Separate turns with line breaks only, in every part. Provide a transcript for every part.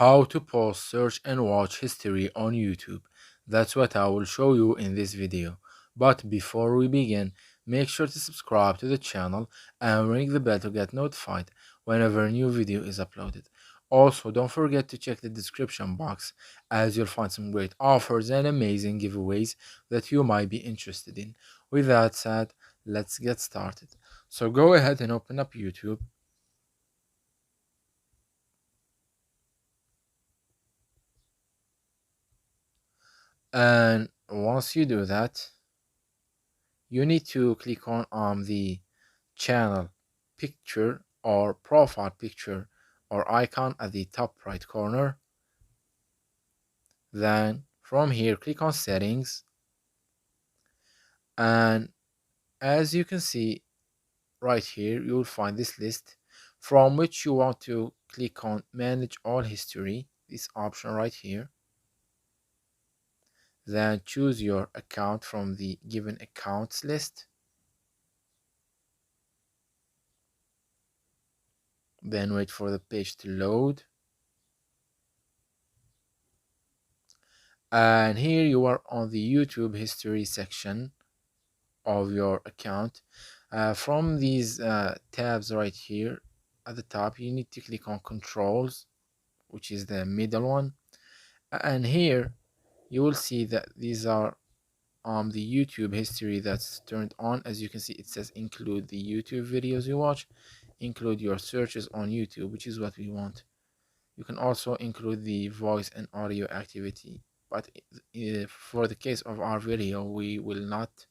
How to pause, search and watch history on YouTube. That's what I will show you in this video. But before we begin, make sure to subscribe to the channel and ring the bell to get notified whenever a new video is uploaded. Also, don't forget to check the description box as you'll find some great offers and amazing giveaways that you might be interested in. With that said, let's get started. So go ahead and open up YouTube. And once you do that, you need to click on the channel picture or profile picture or icon at the top right corner. Then from here, click on settings. And as you can see right here, you will find this list from which you want to click on manage all history, this option right here. Then choose your account from the given accounts list. Then wait for the page to load. And here you are on the YouTube history section of your account. From these tabs right here at the top, you need to click on controls, which is the middle one. And here you will see that these are the YouTube history that's turned on. As you can see, it says include the YouTube videos you watch, include your searches on YouTube, which is what we want. You can also include the voice and audio activity, but for the case of our video, we will not.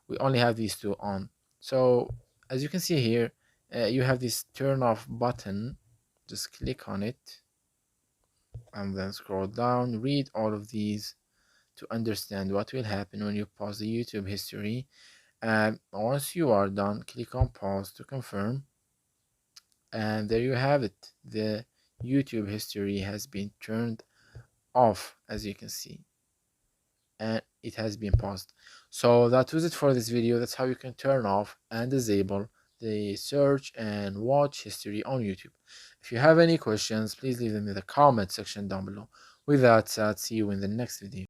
We only have these two on. So as you can see here, you have this turn off button. Just click on it and then scroll down, read all of these to understand what will happen when you pause the YouTube history. And once you are done, click on pause to confirm. And there you have it. The YouTube history has been turned off, as you can see, and it has been paused. So that was it for this video. That's how you can turn off and disable the search and watch history on YouTube. If you have any questions, please leave them in the comment section down below. With that said, see you in the next video.